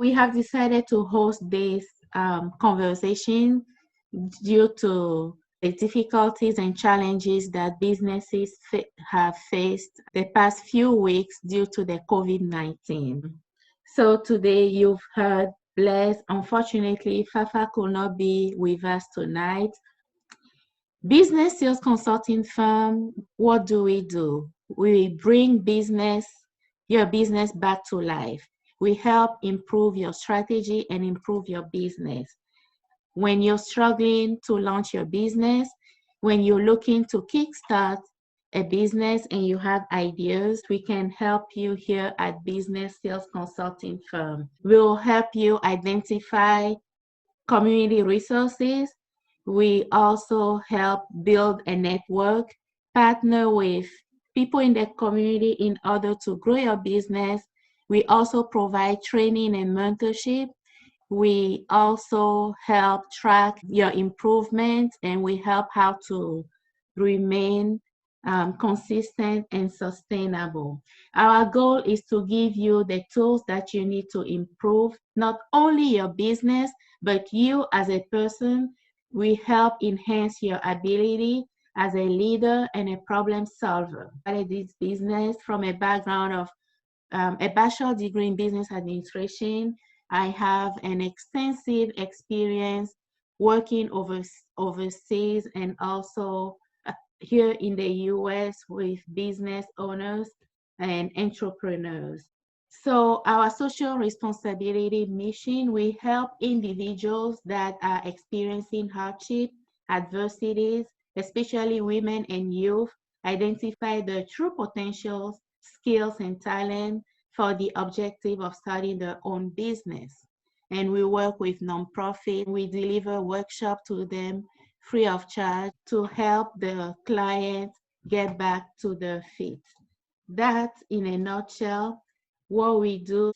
We have decided to host this conversation due to the difficulties and challenges that businesses have faced the past few weeks due to the COVID-19. So today you've heard Bless. Unfortunately, Fafa could not be with us tonight. Business Sales Consulting Firm, what do? We bring your business back to life. We help improve your strategy and improve your business. When you're struggling to launch your business, when you're looking to kickstart a business and you have ideas, we can help you here at Business Sales Consulting Firm. We'll help you identify community resources. We also help build a network, partner with people in the community in order to grow your business. We also provide training and mentorship. We also help track your improvements, and we help how to remain consistent and sustainable. Our goal is to give you the tools that you need to improve not only your business, but you as a person. We help enhance your ability as a leader and a problem solver. I started this business from a background of a bachelor's degree in business administration. I have an extensive experience working overseas and also here in the US with business owners and entrepreneurs. So our social responsibility mission, we help individuals that are experiencing hardship, adversities, especially women and youth, identify their true potentials, skills, and talent for the objective of starting their own business. And we work with nonprofits. We deliver workshops to them free of charge to help the client get back to their feet. That, in a nutshell, what we do.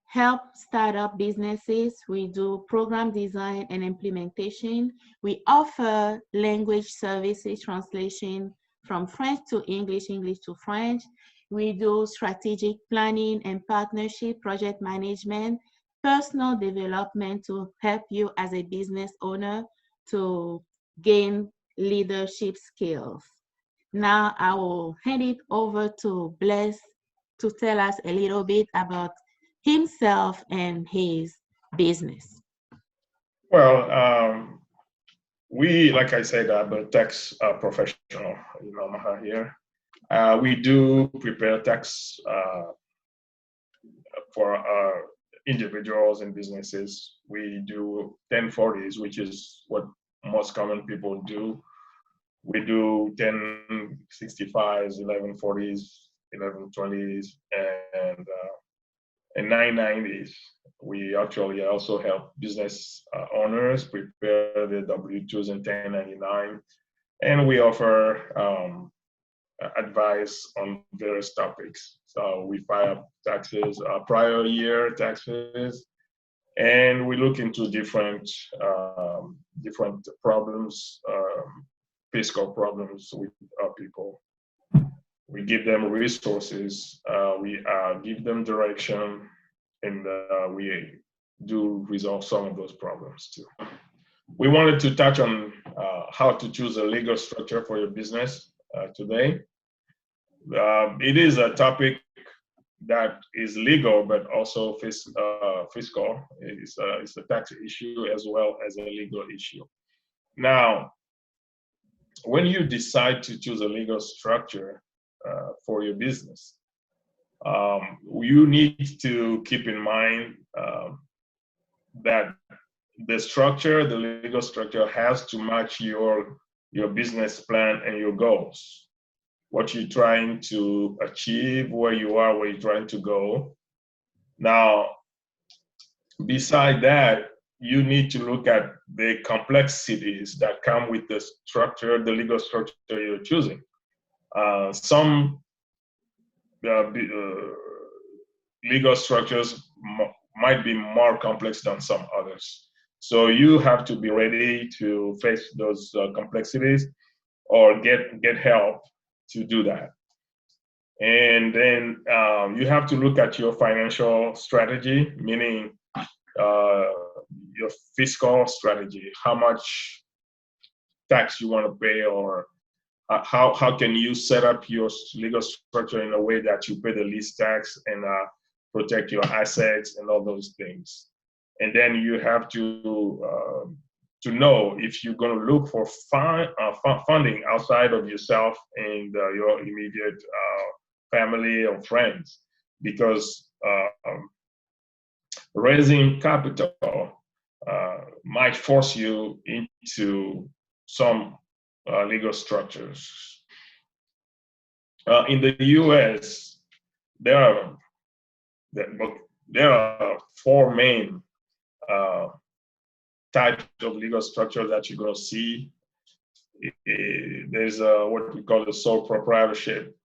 Help startup businesses. We do program design and implementation. We offer language services, translation from French to English, English to French. We do strategic planning and partnership, project management, personal development to help you as a business owner to gain leadership skills. Now I will hand it over to Bless to tell us a little bit about himself and his business. Well, we, like I said, I'm a tax professional in Omaha here. We do prepare tax for individuals and businesses. We do 1040s, which is what most common people do. We do 1065s, 1140s, 1120s, and 990s. We actually also help business owners prepare their W-2s and 1099, and we offer advice on various topics. So we file taxes, prior year taxes, and we look into different problems, fiscal problems with people. We give them resources, we give them direction, and we do resolve some of those problems too. We wanted to touch on how to choose a legal structure for your business today. It is a topic that is legal, but also fiscal. It's a tax issue as well as a legal issue. Now, when you decide to choose a legal structure for your business, you need to keep in mind that the legal structure has to match your business plan and your goals. What you're trying to achieve, where you are, where you're trying to go. Now, beside that, you need to look at the complexities that come with the structure, the legal structure you're choosing. Some legal structures might be more complex than some others. So you have to be ready to face those complexities or get help to do that. And then you have to look at your financial strategy, meaning your fiscal strategy, how much tax you want to pay, or how can you set up your legal structure in a way that you pay the least tax and protect your assets and all those things. And then you have to know if you're going to look for funding outside of yourself and your immediate family or friends, because raising capital might force you into some legal structures. In the U.S., there are four main types of legal structure that you're going to see. There's what we call the sole proprietorship.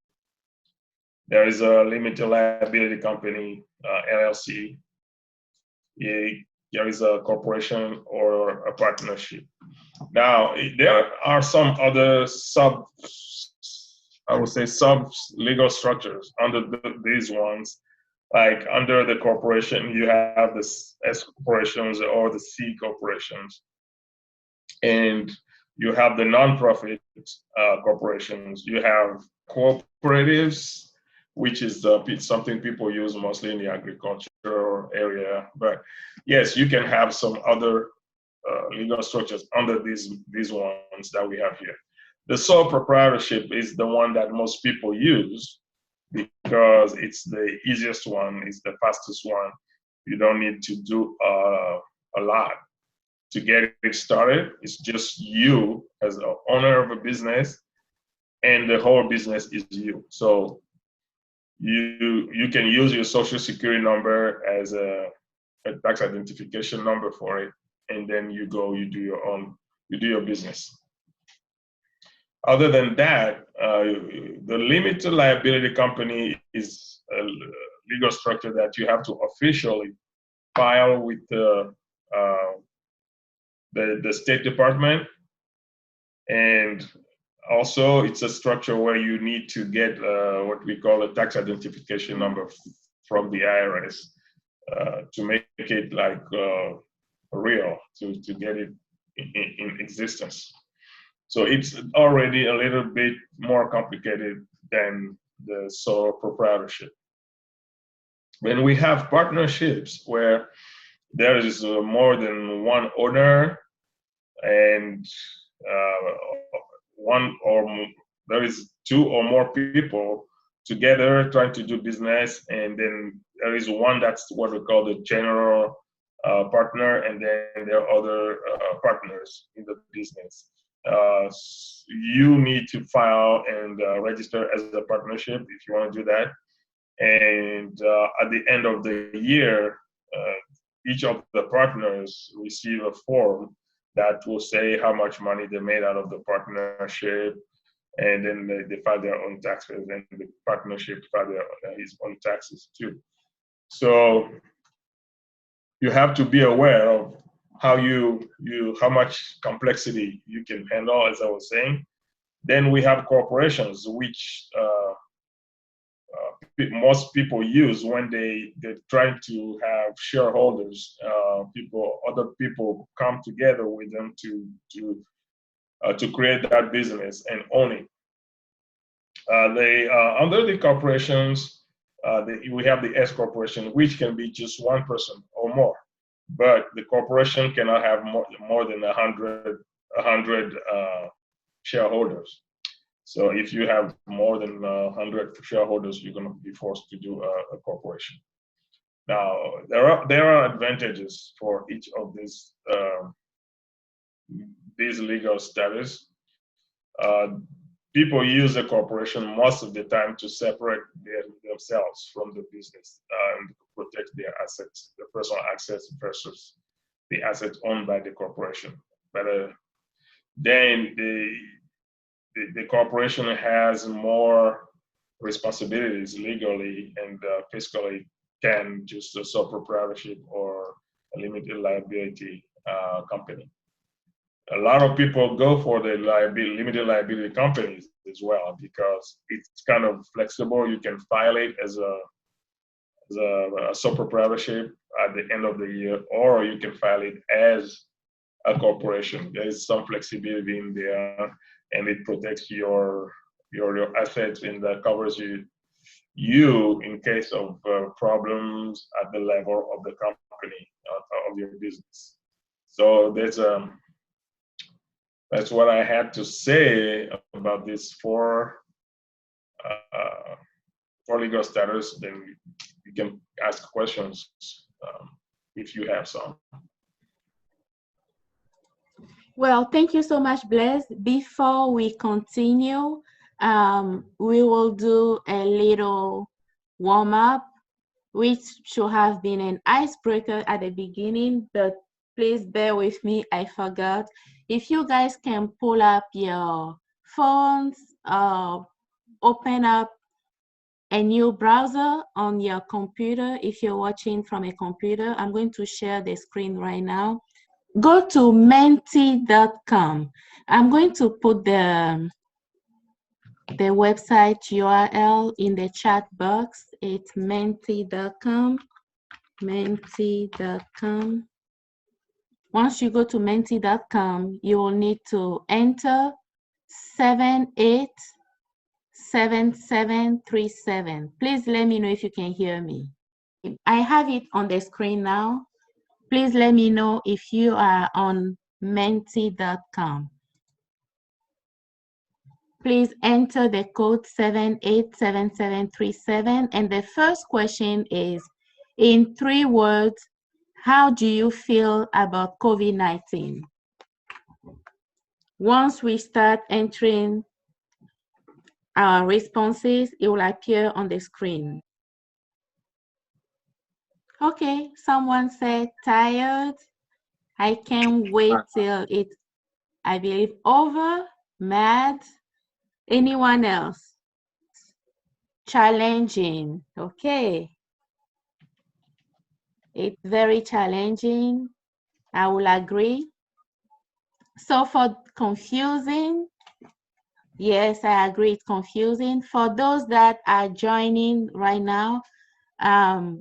There is a limited liability company, LLC. There is a corporation or a partnership. Now, there are some other sub legal structures under these ones. Like under the corporation, you have the S corporations or the C corporations. And you have the nonprofit corporations. You have cooperatives, which is something people use mostly in the agriculture area. But yes, you can have some other legal structures under these ones that we have here. The sole proprietorship is the one that most people use because it's the easiest one, it's the fastest one. You don't need to do a lot to get it started. It's just you as the owner of a business, and the whole business is you. So you can use your social security number as a tax identification number for it, and then you do your business. Other than that, the limited liability company is a legal structure that you have to officially file with the State Department, and also it's a structure where you need to get what we call a tax identification number from the IRS to make it like real, to get it in existence. So it's already a little bit more complicated than the sole proprietorship. When we have partnerships where there is more than one owner, and there is two or more people together trying to do business, and then there is one that's what we call the general partner, and then there are other partners in the business. You need to file and register as a partnership if you want to do that. And at the end of the year, each of the partners receive a form that will say how much money they made out of the partnership, and then they file their own taxes, and the partnership file his own taxes too. So you have to be aware of how much complexity you can handle, as I was saying. Then we have corporations, which most people use when they're trying to have shareholders. Other people come together with them to create that business and own it. Under the corporations, we have the S corporation, which can be just one person or more. But the corporation cannot have more than 100 shareholders. So if you have more than 100 shareholders, you're going to be forced to do a corporation. Now, there are advantages for each of these legal status. People use a corporation most of the time to separate themselves from the business and protect their assets, the personal assets versus the assets owned by the corporation. But then the corporation has more responsibilities legally and fiscally than just a sole proprietorship or a limited liability company. a lot of people go for the limited liability companies as well because it's kind of flexible. You can file it as a sole proprietorship at the end of the year, or you can file it as a corporation. There is some flexibility in there, and it protects your assets, and that covers you in case of problems at the level of the company of your business. So that's what I had to say about this four legal status. Then you can ask questions if you have some. Well, thank you so much, Blaise. Before we continue, we will do a little warm-up, which should have been an icebreaker at the beginning, but please bear with me, I forgot. If you guys can pull up your phones, open up a new browser on your computer. If you're watching from a computer, I'm going to share the screen right now. Go to menti.com. I'm going to put the website URL in the chat box. It's menti.com. Menti.com. Once you go to menti.com, you will need to enter 787737. Please let me know if you can hear me. I have it on the screen now. Please let me know if you are on menti.com. Please enter the code 787737. And the first question is, in 3 words, how do you feel about COVID-19? Once we start entering our responses, it will appear on the screen. Okay, someone said tired. I can't wait till it's, I believe, over. Mad. Anyone else? Challenging. Okay. It's very challenging. I will agree. So for confusing, yes, I agree, it's confusing. For those that are joining right now,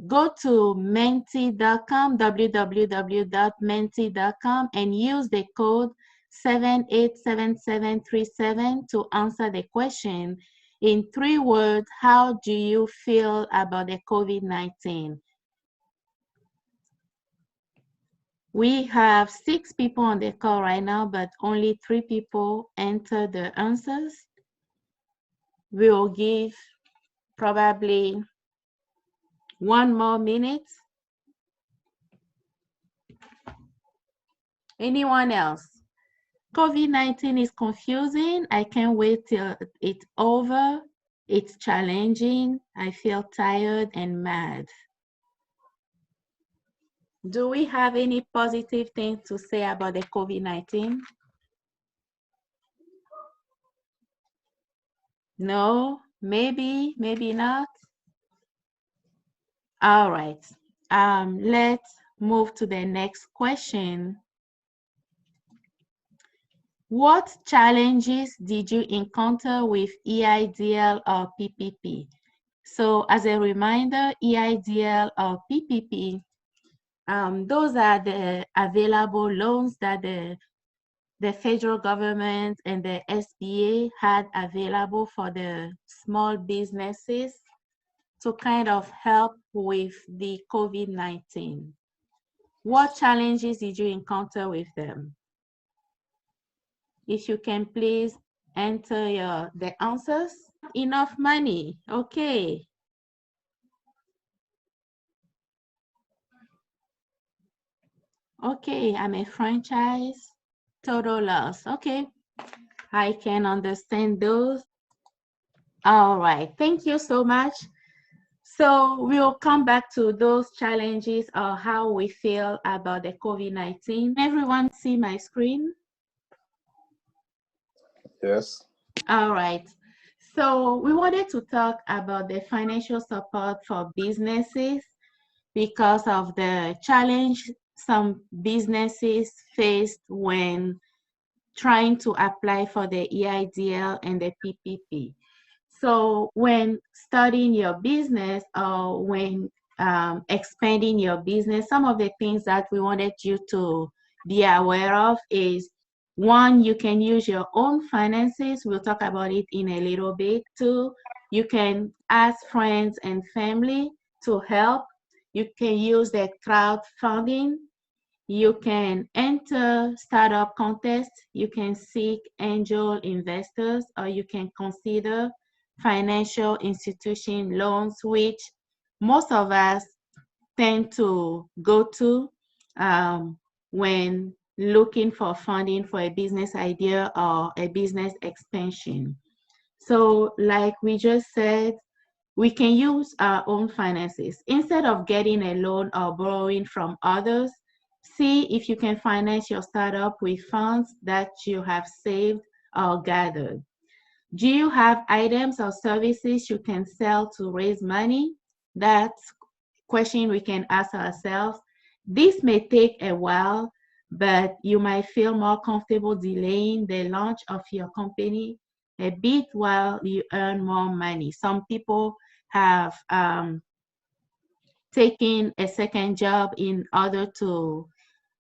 go to menti.com, www.menti.com, and use the code 787737 to answer the question. In 3 words, how do you feel about the COVID-19? We have 6 people on the call right now, but only 3 people enter the answers. We will give probably 1 more minute. Anyone else? COVID-19 is confusing. I can't wait till it's over. It's challenging. I feel tired and mad. Do we have any positive things to say about the COVID-19? No, maybe, maybe not. All right. Let's move to the next question. What challenges did you encounter with EIDL or PPP? So as a reminder, EIDL or PPP, those are the available loans that the federal government and the SBA had available for the small businesses to kind of help with the COVID-19. What challenges did you encounter with them? If you can please enter the answers. Enough money, okay. Okay, I'm a franchise, total loss, okay. I can understand those. All right, thank you so much. So we'll come back to those challenges or how we feel about the COVID-19. Everyone see my screen? Yes. All right. So we wanted to talk about the financial support for businesses because of the challenge some businesses faced when trying to apply for the EIDL and the PPP. So when starting your business or when expanding your business, some of the things that we wanted you to be aware of is, one, you can use your own finances. We'll talk about it in a little bit. Two, you can ask friends and family to help. You can use the crowdfunding. You can enter startup contests. You can seek angel investors, or you can consider financial institution loans, which most of us tend to go to when looking for funding for a business idea or a business expansion. So like we just said, we can use our own finances. Instead of getting a loan or borrowing from others, see if you can finance your startup with funds that you have saved or gathered. Do you have items or services you can sell to raise money? That's a question we can ask ourselves. This may take a while, but you might feel more comfortable delaying the launch of your company a bit while you earn more money. Some people have taken a second job in order to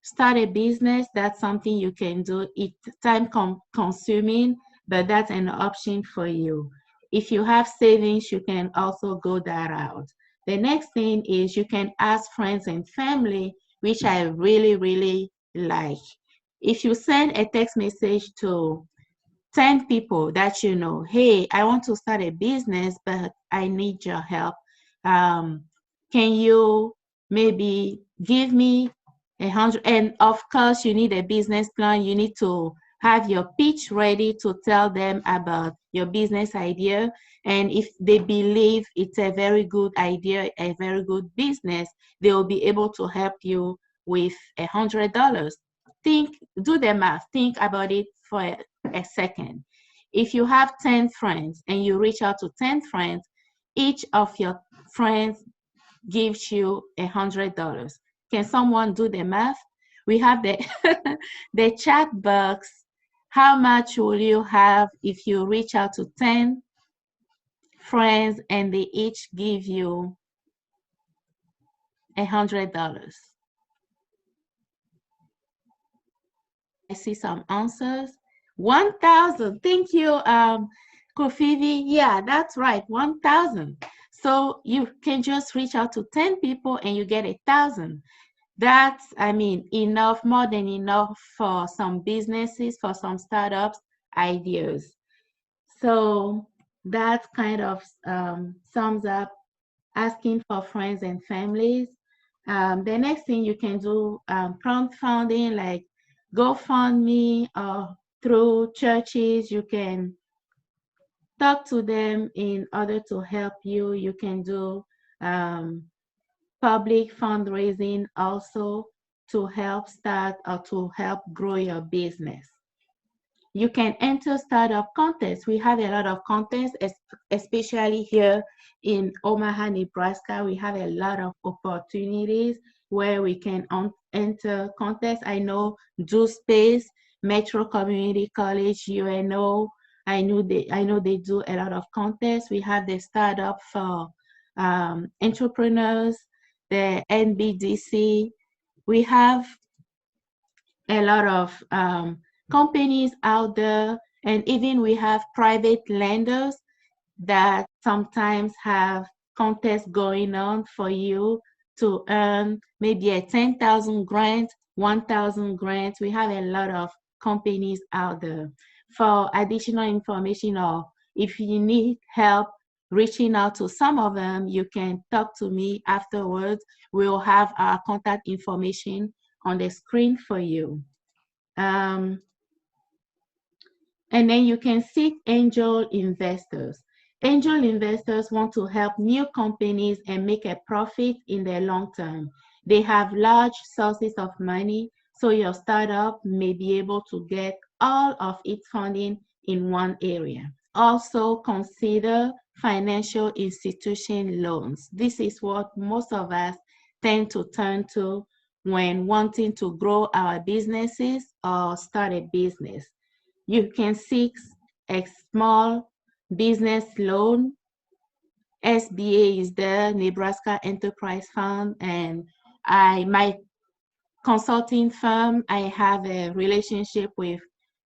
start a business. That's something you can do. It's time consuming, but that's an option for you. If you have savings, you can also go that route. The next thing is you can ask friends and family, which I really like. If you send a text message to 10 people that you know, hey, I want to start a business, but I need your help. Can you maybe give me 100? And of course, you need a business plan. You need to have your pitch ready to tell them about your business idea. And if they believe it's a very good idea, a very good business, they will be able to help you with $100. Do the math, think about it for a second. If you have 10 friends and you reach out to 10 friends, each of your friends gives you $100. Can someone do the math? We have the the chat box. How much will you have if you reach out to 10 friends and they each give you $100? I see some answers. 1,000. Thank you, Kofivi. Yeah, that's right. 1,000. So you can just reach out to 10 people and you get 1,000. That's, I mean, enough, more than enough for some businesses, for some startups, ideas. So that kind of sums up asking for friends and families. The next thing you can do, crowdfunding, like GoFundMe, or through churches, you can talk to them in order to help you. You can do public fundraising also to help start or to help grow your business. You can enter startup contests. We have a lot of contests, especially here in Omaha, Nebraska. We have a lot of opportunities where we can enter contests. I know Do Space, Metro Community College, UNO. I know they do a lot of contests. We have the startup for entrepreneurs, the NBDC. We have a lot of companies out there, and even we have private lenders that sometimes have contests going on for you to earn maybe a 10,000 grant, 1,000 grants. We have a lot of companies out there. For additional information, or if you need help reaching out to some of them, you can talk to me afterwards. We'll have our contact information on the screen for you. And then you can seek angel investors. Angel investors want to help new companies and make a profit in the long term. They have large sources of money, so your startup may be able to get all of its funding in one area. Also consider financial institution loans. This is what most of us tend to turn to when wanting to grow our businesses or start a business. You can seek a small business loan. SBA is the Nebraska Enterprise Fund, and my consulting firm, I have a relationship with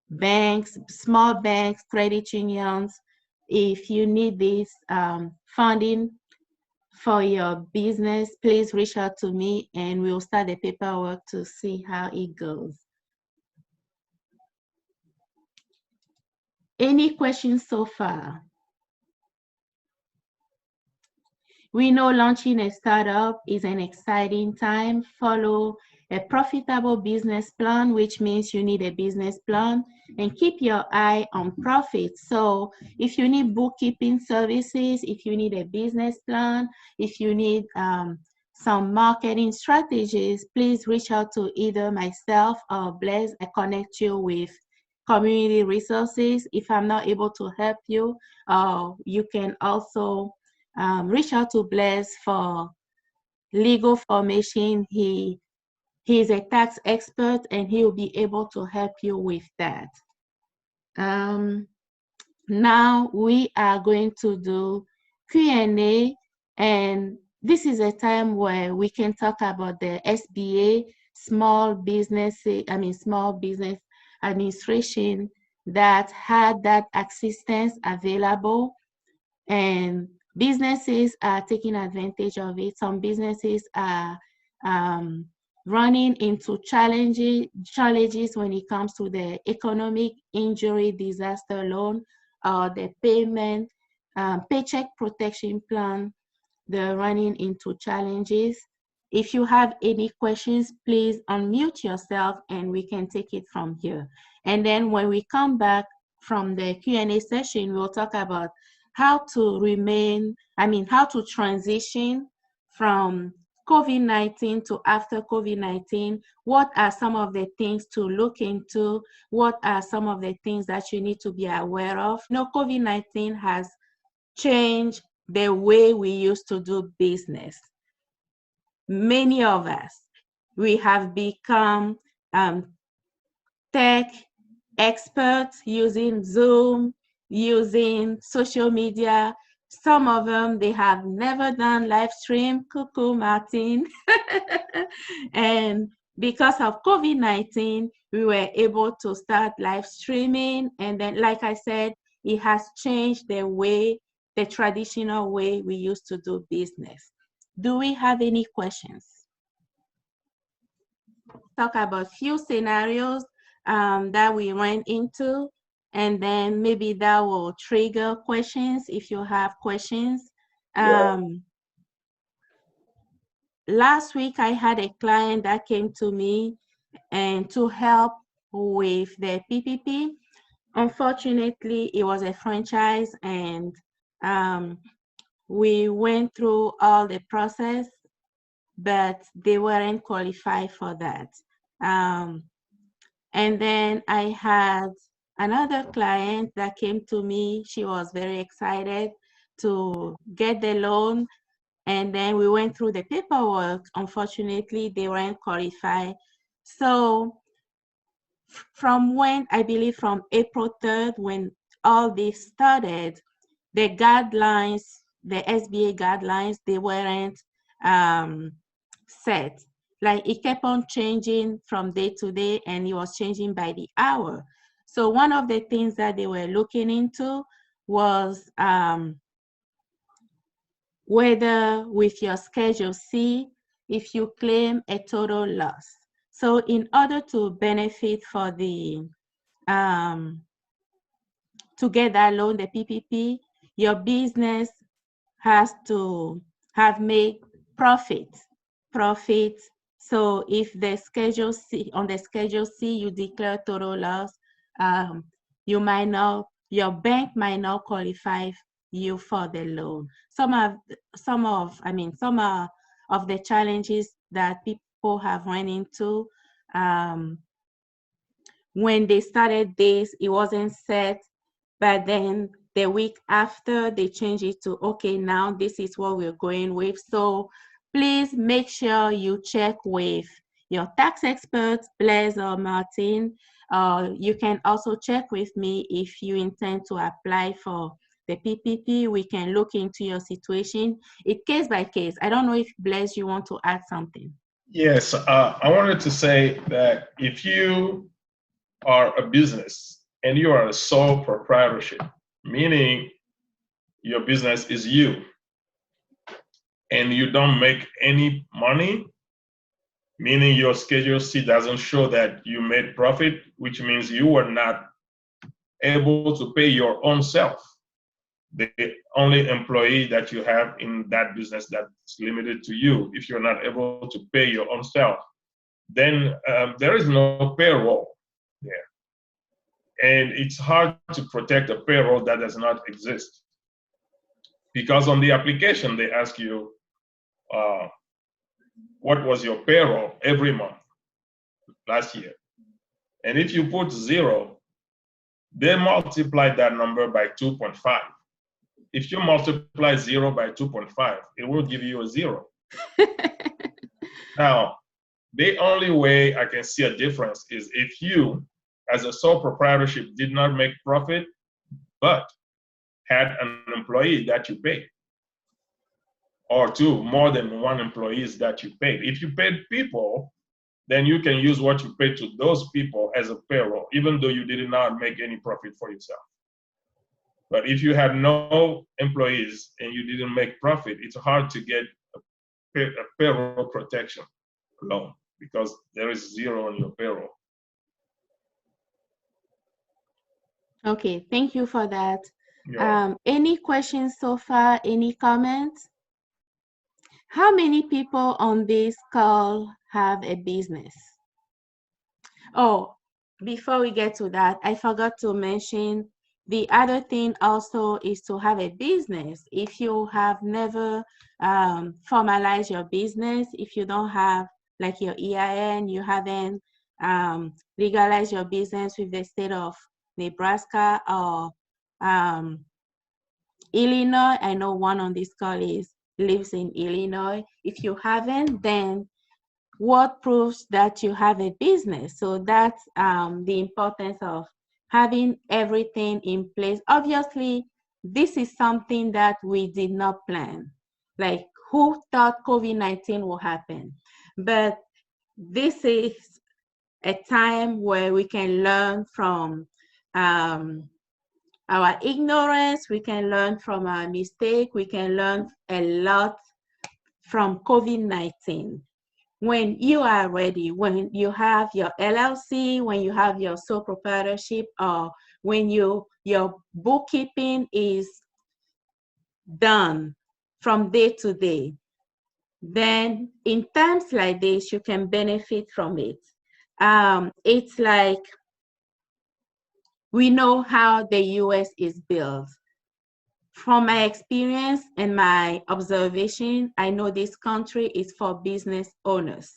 banks, small banks, credit unions. If you need this funding for your business, please reach out to me and we'll start the paperwork to see how it goes. Any questions so far? We know launching a startup is an exciting time. Follow a profitable business plan, which means you need a business plan, and keep your eye on profit. So if you need bookkeeping services, if you need a business plan, if you need some marketing strategies, please reach out to either myself or Blaise. I connect you with community resources. If I'm not able to help you, you can also reach out to Blaise for legal formation. He's a tax expert and he will be able to help you with that. Now we are going to do Q&A, and this is a time where we can talk about the SBA, Small Business Administration, that had that assistance available, and businesses are taking advantage of it. Some businesses are running into challenges when it comes to the economic injury disaster loan or the payment Paycheck Protection Plan. They're running into challenges. If you have any questions, please unmute yourself and we can take it from here. And then when we come back from the Q&A session, we'll talk about how to transition from COVID-19 to after COVID-19. What are some of the things to look into? What are some of the things that you need to be aware of? COVID-19 has changed the way we used to do business. Many of us, we have become tech experts using Zoom, using social media. Some of them, they have never done live stream. Cuckoo, Martin. And because of COVID-19, we were able to start live streaming. And then, like I said, it has changed the traditional way we used to do business. Do we have any questions? Talk about few scenarios that we ran into, and then maybe that will trigger questions if you have questions. Last week, I had a client that came to me and to help with the PPP. Unfortunately, it was a franchise, and we went through all the process, but they weren't qualified for that. And then I had another client that came to me. She was very excited to get the loan. And then we went through the paperwork. Unfortunately, they weren't qualified. So from when, I believe from April 3rd, when all this started, the guidelines, the SBA guidelines, they weren't set. Like, it kept on changing from day to day, and it was changing by the hour. So one of the things that they were looking into was whether with your Schedule C, if you claim a total loss. So in order to benefit for the, to get that loan, the PPP, your business has to have made profit. So if the Schedule C, on the Schedule C, you declare total loss, your bank might not qualify you for the loan. Some of the challenges that people have run into, when they started this, it wasn't set, but then the week after they changed it to, okay, now this is what we're going with. So please make sure you check with your tax experts, Blaise or Martin. You can also check with me if you intend to apply for the PPP. We can look into your situation. It's case by case. I don't know if Blaise, you want to add something. Yes, I wanted to say that if you are a business and you are a sole proprietorship, meaning your business is you, and you don't make any money, meaning your Schedule C doesn't show that you made profit, which means you were not able to pay your own self. The only employee that you have in that business that's limited to you, if you're not able to pay your own self, then there is no payroll there. And it's hard to protect a payroll that does not exist. Because on the application, they ask you, what was your payroll every month last year? And if you put 0, they multiply that number by 2.5. If you multiply 0 by 2.5, it will give you a 0. Now, the only way I can see a difference is if you, as a sole proprietorship, did not make profit, but had an employee that you paid, or more than one employees that you paid. If you paid people, then you can use what you paid to those people as a payroll, even though you did not make any profit for yourself. But if you had no employees and you didn't make profit, it's hard to get a payroll protection loan because there is 0 on your payroll. Okay, thank you for that. Any questions so far? Any comments? How many people on this call have a business? Oh, before we get to that, I forgot to mention the other thing also is to have a business. If you have never formalized your business, if you don't have like your EIN, you haven't legalized your business with the state of Nebraska or Illinois. I know one on this call lives in Illinois. If you haven't, then what proves that you have a business? So that's the importance of having everything in place. Obviously, this is something that we did not plan. Like, who thought COVID-19 will happen? But this is a time where we can learn from our ignorance, we can learn from our mistake, we can learn a lot from COVID-19. When you are ready, when you have your LLC, when you have your sole proprietorship, or when your bookkeeping is done from day to day, then in times like this, you can benefit from it. It's like we know how the US is built. From my experience and my observation, I know this country is for business owners.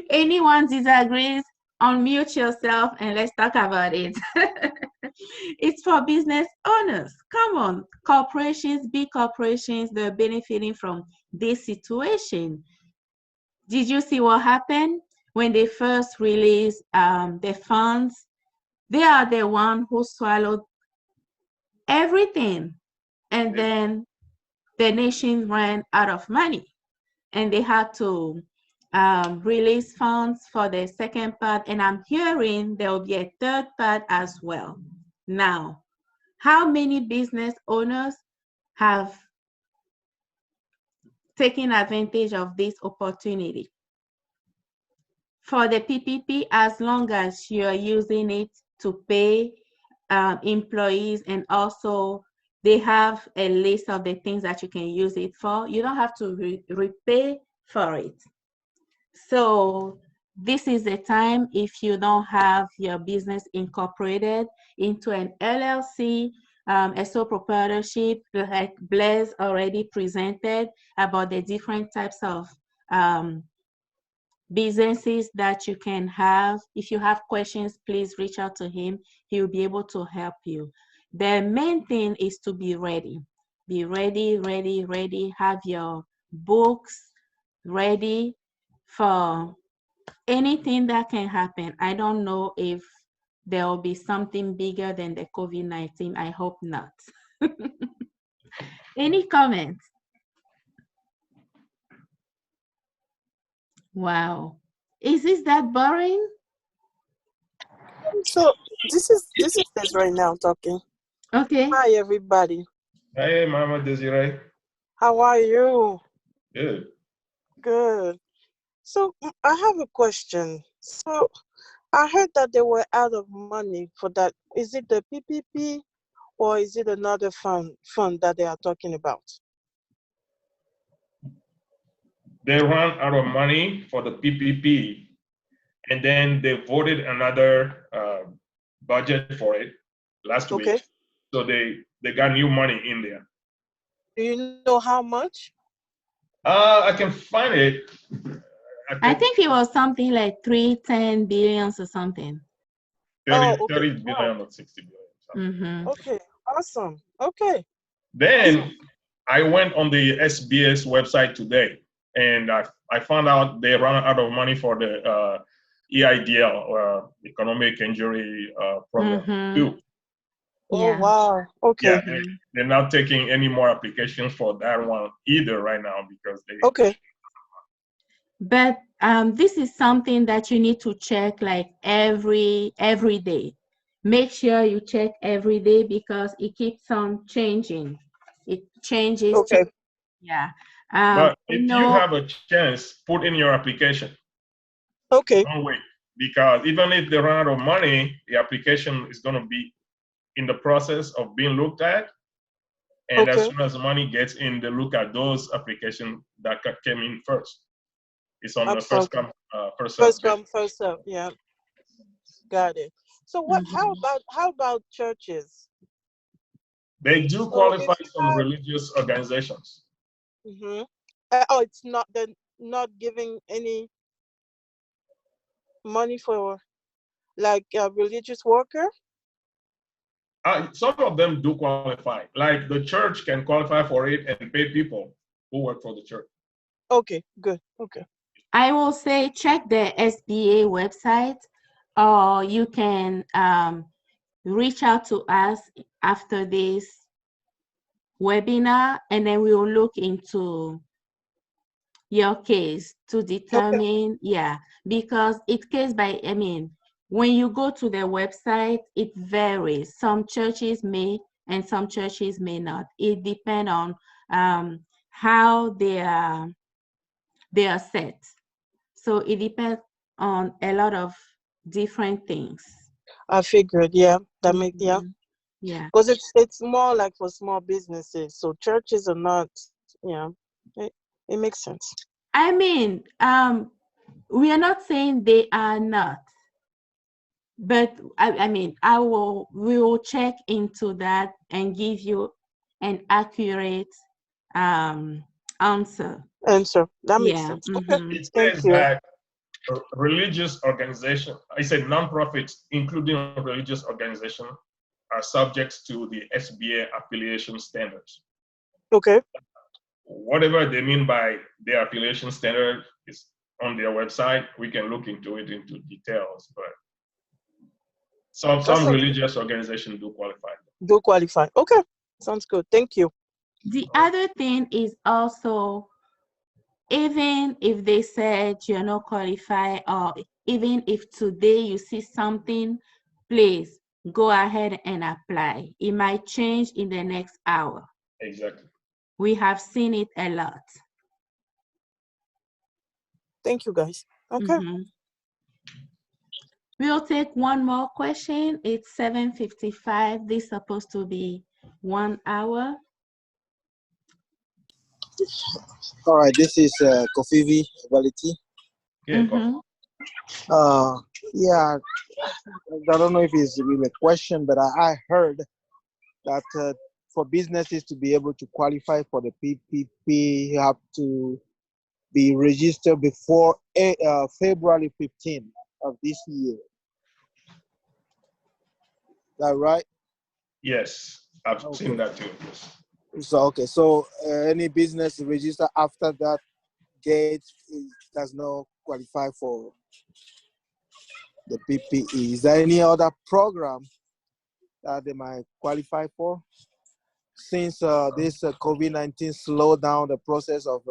Anyone disagrees, unmute yourself and let's talk about it. It's for business owners. Come on, corporations, big corporations, they're benefiting from this situation. Did you see what happened when they first released the funds? They are the one who swallowed everything, and then the nation ran out of money and they had to release funds for the second part, and I'm hearing there will be a third part as well. Now, how many business owners have taken advantage of this opportunity? For the PPP, as long as you're using it to pay employees, and also they have a list of the things that you can use it for, you don't have to repay for it. So this is the time, if you don't have your business incorporated into an LLC, a sole proprietorship, like Blaise already presented about the different types of businesses that you can have. If you have questions, please reach out to him. He will be able to help you. The main thing is to be ready. Be ready, ready, ready. Have your books ready for anything that can happen. I don't know if there will be something bigger than the COVID-19. I hope not. Any comments? Wow. Is this that boring? So this is this right now talking. Okay. Hi everybody. Hey, Mama Desiree. How are you? Good. Good. So I have a question. So I heard that they were out of money for that. Is it the PPP or is it another fund that they are talking about? They ran out of money for the PPP, and then they voted another budget for it last Okay. week. So they got new money in there. Do you know how much? I can find it. I think it was something like 310 billions or something. 30 billion or 60 billion. Mm-hmm. Okay, awesome. Okay. Then I went on the SBS website today, and I found out they ran out of money for the EIDL, Economic Injury Program too. Oh, wow. Okay. Yeah, they're not taking any more applications for that one either right now because they. Okay. But this is something that you need to check like every day. Make sure you check every day because it keeps on changing. It changes. Okay. Yeah. But if you have a chance, put in your application. Okay. Don't wait, because even if they run out of money, the application is going to be in the process of being looked at. And as soon as the money gets in, they look at those applications that came in first. It's on the first come, first serve. First come, first serve. Yeah. Got it. So what? How about churches? They do qualify some religious organizations. Mm-hmm. Oh, it's not. They're not giving any money for like a religious worker. Some of them do qualify. Like the church can qualify for it and pay people who work for the church. Okay, good. Okay. I will say check the SBA website, or you can reach out to us after this webinar, and then we will look into your case to determine, because it's case by, when you go to the website, it varies. Some churches may and some churches may not. It depends on how they are set. So it depends on a lot of different things. I figured, yeah, that makes Yeah. Because it's more like for small businesses. So churches are not, it makes sense. We are not saying they are not, but we will check into that and give you an accurate answer. That makes sense. Okay. It says that religious organization, I said nonprofits, including religious organization, are subject to the SBA affiliation standards. Okay. Whatever they mean by their affiliation standard is on their website. We can look into it into details, but some religious organizations do qualify. Okay. Sounds good. Thank you. The other thing is also, even if they said you're not qualified, or even if today you see something, please go ahead and apply. It might change in the next hour. Exactly. We have seen it a lot. Thank you, guys. Okay. We'll take one more question. It's 7:55. This is supposed to be 1 hour. All right, this is Kofivi Valiti. Yeah, I don't know if it's really a question, but I heard that for businesses to be able to qualify for the PPP, you have to be registered before February 15th of this year. Is that right? Yes, I've seen that too. Yes. So, okay, so any business register after that gate does not qualify for the PPE. Is there any other program that they might qualify for? Since this COVID-19 slowed down the process of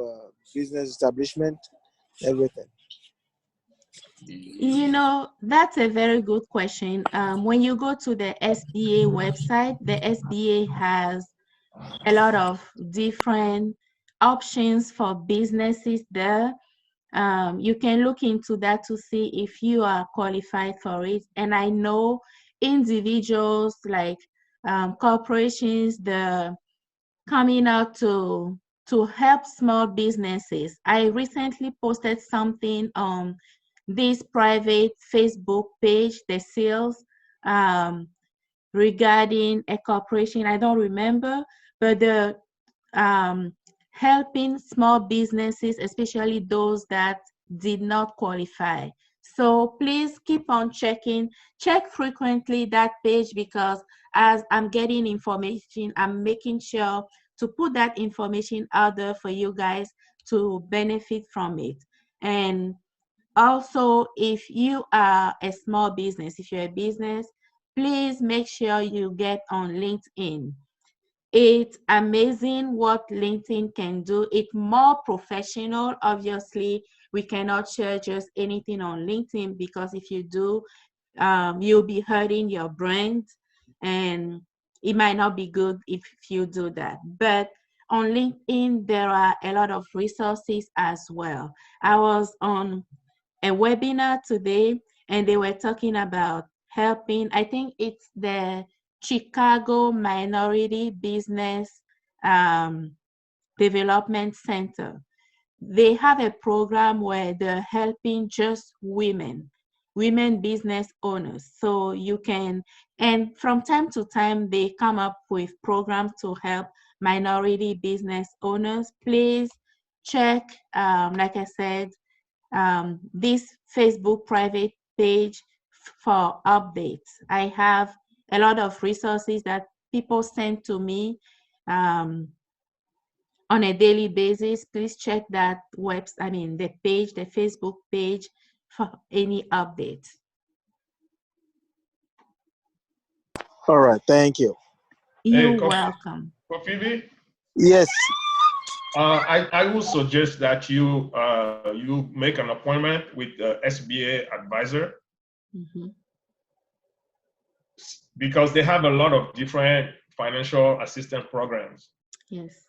business establishment, everything. You know, that's a very good question. When you go to the SBA website, the SBA has a lot of different options for businesses there. You can look into that to see if you are qualified for it. And I know individuals like corporations, they're coming out to help small businesses. I recently posted something on this private Facebook page, the Seals, regarding a corporation. I don't remember, but the helping small businesses, especially those that did not qualify. So please keep on check frequently that page, because as I'm getting information, I'm making sure to put that information out there for you guys to benefit from it. And also, if you are a small business, if you're a business, please make sure you get on LinkedIn. It's amazing what LinkedIn can do. It's more professional. Obviously, we cannot share just anything on LinkedIn, because if you do, you'll be hurting your brand, and it might not be good if you do that. But on LinkedIn, there are a lot of resources as well. I was on a webinar today, and they were talking about helping, I think it's the Chicago Minority Business Development Center. They have a program where they're helping just women business owners. So you can, and from time to time, they come up with programs to help minority business owners. Please check, like I said, this Facebook private page for updates. I have a lot of resources that people send to me on a daily basis. Please check that the page, the Facebook page, for any updates. All right, thank you. You're welcome. Phoebe? Yes. I would suggest that you make an appointment with the SBA advisor, because they have a lot of different financial assistance programs. Yes.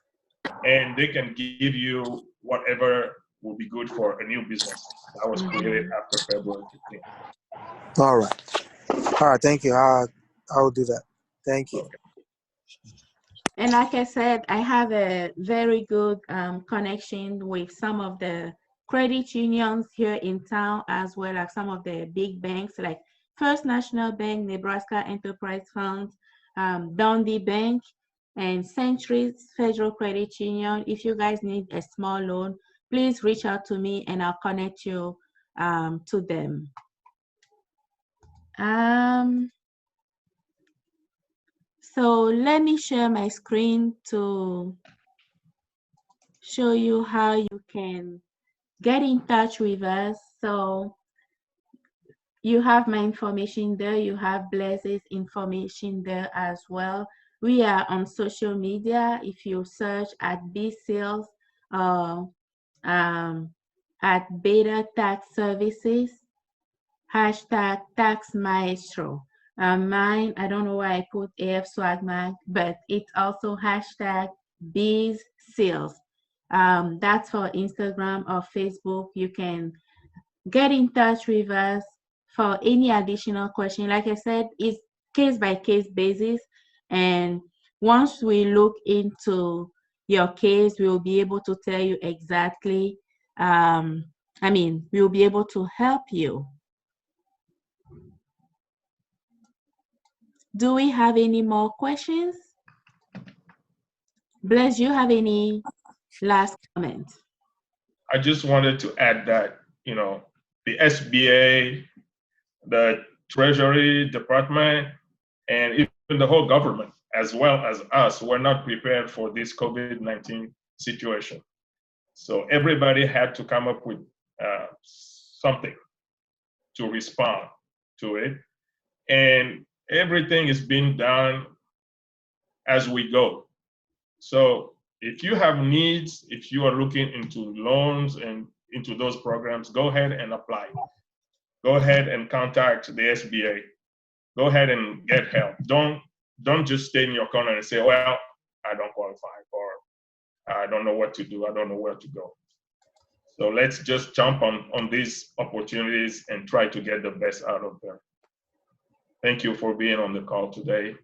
And they can give you whatever will be good for a new business that was created after February 15th. All right, thank you. I will do that. Thank you. Okay. And like I said, I have a very good connection with some of the credit unions here in town, as well as some of the big banks like First National Bank, Nebraska Enterprise Fund, Dundee Bank, and Centuries Federal Credit Union. If you guys need a small loan, please reach out to me and I'll connect you to them. So let me share my screen to show you how you can get in touch with us. So you have my information there. You have Blaze's information there as well. We are on social media. If you search at BSales or at Beta Tax Services, hashtag Tax Maestro. Mine, I don't know why I put AF Swagmag, but it's also hashtag BSales. That's for Instagram or Facebook. You can get in touch with us for any additional question. Like I said, it's case by case basis. And once we look into your case, we'll be able to tell you exactly, we'll be able to help you. Do we have any more questions? Bless, you have any last comment? I just wanted to add that, the SBA, the Treasury Department, and even the whole government, as well as us, were not prepared for this COVID-19 situation. So everybody had to come up with something to respond to it. And everything is being done as we go. So if you have needs, if you are looking into loans and into those programs, go ahead and apply. Go ahead and contact the SBA. Go ahead and get help. Don't just stay in your corner and say, well, I don't qualify, or I don't know what to do. I don't know where to go. So let's just jump on these opportunities and try to get the best out of them. Thank you for being on the call today.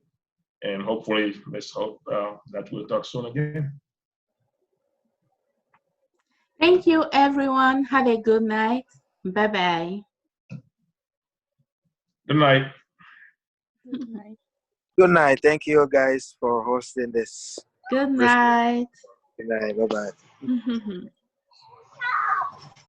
And hopefully, let's hope that we'll talk soon again. Thank you, everyone. Have a good night. Bye-bye. Good night. Good night. Good night. Thank you guys for hosting this. Good night. Good night. Bye-bye.